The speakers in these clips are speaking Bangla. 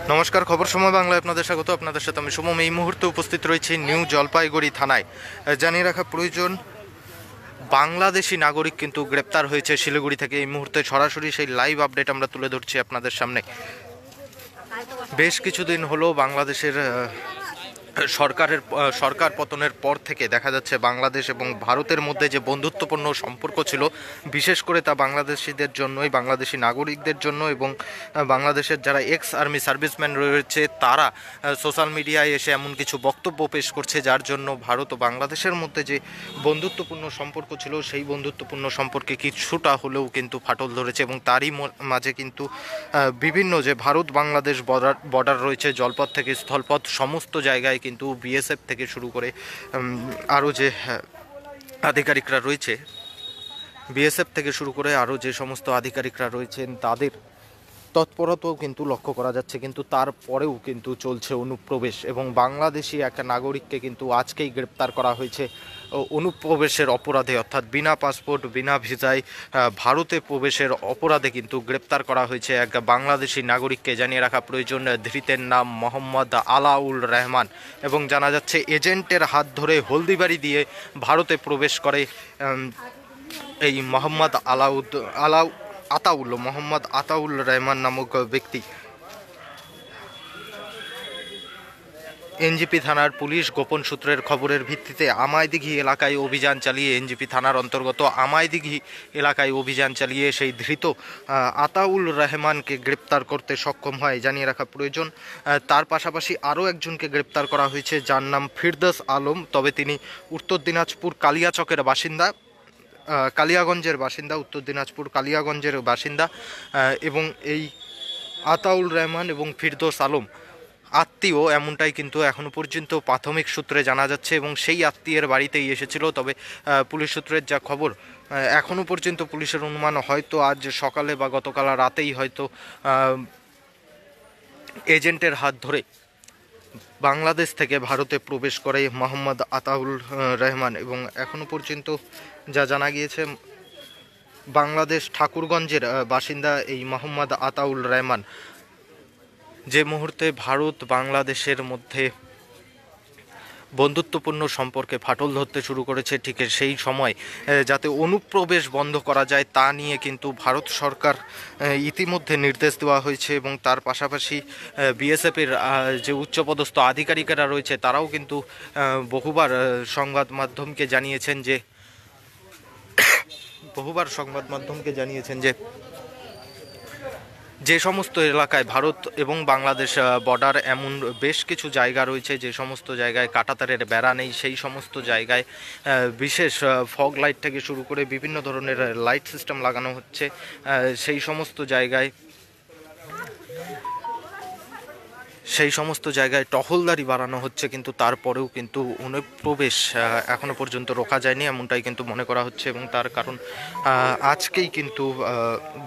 নমস্কার, খবর সময় বাংলায় আপনাদের স্বাগত। আপনাদের সাথে আমি সুমন। এই মুহূর্তে উপস্থিত রয়েছি নিউ জলপাইগুড়ি থানায়। জানিয়ে রাখা প্রয়োজন, বাংলাদেশি নাগরিক কিন্তু গ্রেপ্তার হয়েছে শিলিগুড়ি থেকে। এই মুহূর্তে সরাসরি সেই লাইভ আপডেট আমরা তুলে ধরছি আপনাদের সামনে। বেশ কিছুদিন হলো বাংলাদেশের সরকার পতনের পর থেকে দেখা যাচ্ছে বাংলাদেশ এবং ভারতের মধ্যে যে বন্ধুত্বপূর্ণ সম্পর্ক ছিল, বিশেষ করে তা বাংলাদেশিদের জন্যই, বাংলাদেশি নাগরিকদের জন্য, এবং বাংলাদেশের যারা এক্স আর্মি সার্ভিসম্যান রয়েছে তারা সোশ্যাল মিডিয়ায় এসে এমন কিছু বক্তব্য পেশ করছে যার জন্য ভারত ও বাংলাদেশের মধ্যে যে বন্ধুত্বপূর্ণ সম্পর্ক ছিল সেই বন্ধুত্বপূর্ণ সম্পর্কে কিছুটা হলেও কিন্তু ফাটল ধরেছে। এবং তারই মাঝে কিন্তু বিভিন্ন যে ভারত বাংলাদেশ বর্ডার রয়েছে, জলপথ থেকে স্থলপথ সমস্ত জায়গায় কিন্তু বিএসএফ থেকে শুরু করে আরও যে আধিকারিকরা রয়েছে, বিএসএফ থেকে শুরু করে আরও যে সমস্ত আধিকারিকরা রয়েছেন তাদের তৎপরতাও কিন্তু লক্ষ্য করা যাচ্ছে। কিন্তু তারপরেও কিন্তু চলছে অনুপ্রবেশ, এবং বাংলাদেশি এক নাগরিককে কিন্তু আজকেই গ্রেপ্তার করা হয়েছে অনুপ্রবেশের অপরাধে, অর্থাৎ বিনা পাসপোর্ট বিনা ভিসায় ভারতে প্রবেশের অপরাধে কিন্তু গ্রেপ্তার করা হয়েছে এক বাংলাদেশি নাগরিককে। জানিয়ে রাখা প্রয়োজন, ধৃতের নাম মোহাম্মদ আলাউল রহমান, এবং জানা যাচ্ছে এজেন্টের হাত ধরে হলদিবাড়ি দিয়ে ভারতে প্রবেশ করে এই মোহাম্মদ মোহাম্মদ আতাউল রহমান নামক ব্যক্তি। এনজিপি থানার পুলিশ গোপন সূত্রের খবরের ভিত্তিতে আমাইদিঘি এলাকায় অভিযান চালিয়ে, এনজিপি থানার অন্তর্গত আমাইদিঘি এলাকায় অভিযান চালিয়ে সেই ধৃত আতাউল রহমানকে গ্রেপ্তার করতে সক্ষম হয়। জানিয়ে রাখা প্রয়োজন, তার পাশাপাশি আরও একজনকে গ্রেপ্তার করা হয়েছে যার নাম ফিরদৌস আলম, তবে তিনি উত্তর দিনাজপুর কালিয়াচকের বাসিন্দা, কালিয়াগঞ্জের বাসিন্দা, উত্তর দিনাজপুর কালিয়াগঞ্জের বাসিন্দা। এবং এই আতাউল রহমান এবং ফিরদৌস আলম আত্মীয়, এমনটাই কিন্তু এখনও পর্যন্ত প্রাথমিক সূত্রে জানা যাচ্ছে, এবং সেই আত্মীয়ের বাড়িতেই এসেছিল। তবে পুলিশ সূত্রের যা খবর, এখনও পর্যন্ত পুলিশের অনুমান হয়তো আজ সকালে বা গতকাল রাতেই হয়তো এজেন্টের হাত ধরে বাংলাদেশ থেকে ভারতে প্রবেশ করে মোহাম্মদ আতাউল রহমান। এবং এখনও পর্যন্ত যা জানা গিয়েছে, বাংলাদেশ ঠাকুরগঞ্জের বাসিন্দা এই মোহাম্মদ আতাউল রহমান যে মুহূর্তে ভারত বাংলাদেশের মধ্যে বন্ধুত্বপূর্ণ সম্পর্কে ফাটল ধরতে শুরু করেছে, ঠিক সেই সময় যাতে অনুপ্রবেশ বন্ধ করা যায় তা নিয়ে কিন্তু ভারত সরকার ইতিমধ্যে নির্দেশ দেওয়া হয়েছে। এবং তার পাশাপাশি বিএসএফের যে উচ্চপদস্থ আধিকারিকেরা রয়েছে তারাও কিন্তু বহুবার সংবাদ মাধ্যমকে জানিয়েছেন যে যে সমস্ত এলাকায় ভারত এবং বাংলাদেশ বর্ডার, এমন বেশ কিছু জায়গা রয়েছে যে সমস্ত জায়গায় কাঁটাতারের বেড়া নেই, সেই সমস্ত জায়গায় বিশেষ ফগ লাইট থেকে শুরু করে বিভিন্ন ধরনের লাইট সিস্টেম লাগানো হচ্ছে। সেই সমস্ত জায়গায় টহলদারি বাড়ানো হচ্ছে, কিন্তু তারপরেও কিন্তু অনুপ্রবেশ এখনো পর্যন্ত রোকা যায়নি, এমনটাই কিন্তু মনে করা হচ্ছে। এবং তার কারণ আজকেই কিন্তু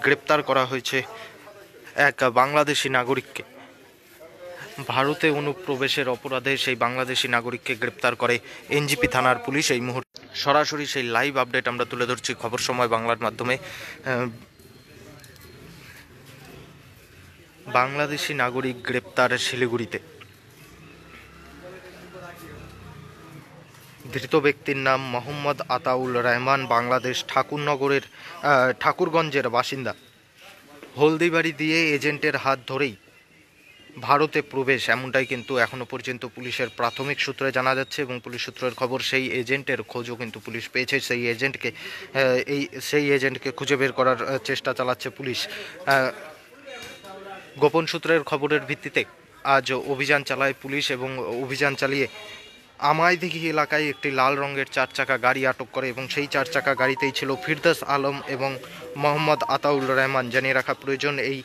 গ্রেপ্তার করা হয়েছে এক বাংলাদেশি নাগরিককে। ভারতে অনুপ্রবেশের অপরাধে সেই বাংলাদেশি নাগরিককে গ্রেপ্তার করে এনজিপি থানার পুলিশ। এই মুহূর্তে সরাসরি সেই লাইভ আপডেট আমরা তুলে ধরছি খবর সময় বাংলার মাধ্যমে। বাংলাদেশি নাগরিক গ্রেপ্তার শিলিগুড়িতে। ধৃত ব্যক্তির নাম মোহাম্মদ আতাউল রহমান, বাংলাদেশ ঠাকুরগঞ্জের বাসিন্দা। হলদিবাড়ি দিয়ে এজেন্টের হাত ধরেই ভারতে প্রবেশ, এমনটাই কিন্তু এখনও পর্যন্ত পুলিশের প্রাথমিক সূত্রে জানা যাচ্ছে। এবং পুলিশ সূত্রের খবর, সেই এজেন্টের খোঁজও কিন্তু পুলিশ পেয়েছে। সেই এজেন্টকে খুঁজে বের করার চেষ্টা চালাচ্ছে পুলিশ। গোপন সূত্রের খবরের ভিত্তিতে আজ অভিযান চালায় পুলিশ, এবং অভিযান চালিয়ে আমাইদিঘি এলাকায় একটি লাল রঙের 4 চাকা গাড়ি আটক করে, এবং সেই 4 চাকা গাড়িতেই ছিল ফিরদৌস আলম এবং মোহাম্মদ আতাউল রহমান। জানিয়ে রাখা প্রয়োজন, এই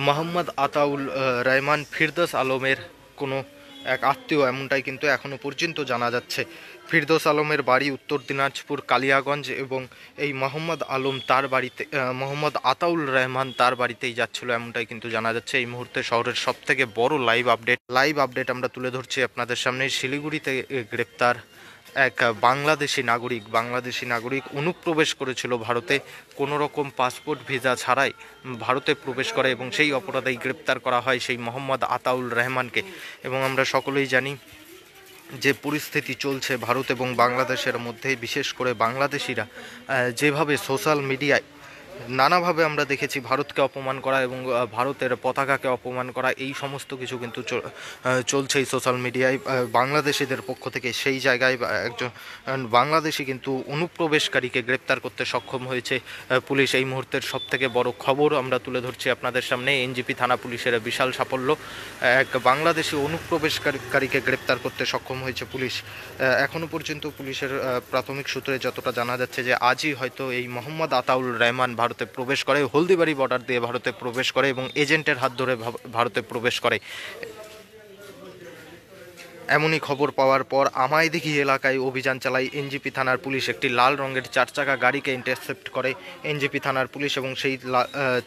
মোহাম্মদ আতাউল রহমান ফিরদৌস আলমের কোনো এক আত্মীয়, এমনটাই কিন্তু এখনও পর্যন্ত জানা যাচ্ছে। ফিরদৌস আলমের বাড়ি উত্তর দিনাজপুর কালিয়াগঞ্জ, এবং এই মোহাম্মদ আতাউল রহমান তার বাড়িতেই যাচ্ছিল, এমনটাই কিন্তু জানা যাচ্ছে। এই মুহূর্তে শহরের সবথেকে বড় লাইভ আপডেট আমরা তুলে ধরছি আপনাদের সামনে। শিলিগুড়িতে গ্রেপ্তার এক বাংলাদেশি নাগরিক অনুপ্রবেশ করেছিল ভারতে, কোনো রকম পাসপোর্ট ভিসা ছাড়াই ভারতে প্রবেশ করে এবং সেই অপরাধেই গ্রেপ্তার করা হয় সেই মোহাম্মদ আতাউল রহমানকে। এবং আমরা সকলেই জানি যে পরিস্থিতি চলছে ভারত এবং বাংলাদেশের মধ্যে, বিশেষ করে বাংলাদেশিরা যেভাবে সোশ্যাল মিডিয়ায় নানাভাবে আমরা দেখেছি ভারতকে অপমান করা এবং ভারতের পতাকাকে অপমান করা, এই সমস্ত কিছু কিন্তু চলছে এই সোশ্যাল মিডিয়ায় বাংলাদেশিদের পক্ষ থেকে। সেই জায়গায় একজন বাংলাদেশি কিন্তু অনুপ্রবেশকারীকে গ্রেপ্তার করতে সক্ষম হয়েছে পুলিশ। এই মুহূর্তের সবথেকে বড় খবর আমরা তুলে ধরছি আপনাদের সামনে, এনজিপি থানা পুলিশের বিশাল সাফল্য, এক বাংলাদেশি অনুপ্রবেশকারীকে গ্রেপ্তার করতে সক্ষম হয়েছে পুলিশ। এখনও পর্যন্ত পুলিশের প্রাথমিক সূত্রে যতটা জানা যাচ্ছে যে আজই হয়তো এই মোহাম্মদ আতাউল রহমান ভারতে প্রবেশ করে, হলদিবাড়ি বর্ডার দিয়ে ভারতে প্রবেশ করে এবং এজেন্টের হাত ধরে ভারতে প্রবেশ করে। এমনই খবর পাওয়ার পর আমাইদিঘি এলাকায় অভিযান চালায় এনজিপি থানার পুলিশ। একটি লাল রঙের 4 চাকা গাড়িকে ইন্টারসেপ্ট করে এনজিপি থানার পুলিশ এবং সেই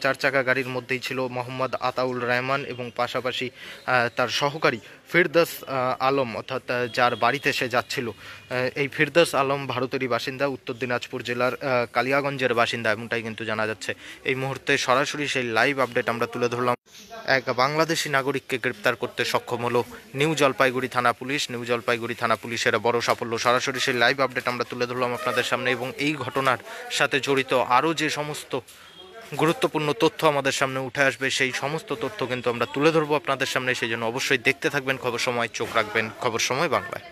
4 চাকা গাড়ির মধ্যেই ছিল মোহাম্মদ আতাউল রহমান এবং পাশাপাশি তার সহকারী ফিরদৌস আলম, অর্থাৎ যার বাড়িতে সে যাচ্ছিল। এই ফিরদৌস আলম ভারতেরই বাসিন্দা, উত্তর দিনাজপুর জেলার কালিয়াগঞ্জের বাসিন্দা, এমনটাই কিন্তু জানা যাচ্ছে। এই মুহূর্তে সরাসরি সেই লাইভ আপডেট আমরা তুলে ধরলাম। এক বাংলাদেশি নাগরিককে গ্রেপ্তার করতে সক্ষম হলো নিউ জলপাইগুড়ি থানা পুলিশ। নিউ জলপাইগুড়ি থানা পুলিশের বড় সাফল্য, সরাসরি সেই লাইভ আপডেট আমরা তুলে ধরলাম আপনাদের সামনে। এবং এই ঘটনার সাথে জড়িত আরও যে সমস্ত গুরুত্বপূর্ণ তথ্য আমাদের সামনে উঠে আসবে, সেই সমস্ত তথ্য কিন্তু আমরা তুলে ধরবো আপনাদের সামনে। সেই জন্য অবশ্যই দেখতে থাকবেন খবর সময়, চোখ রাখবেন খবর সময় বাংলায়।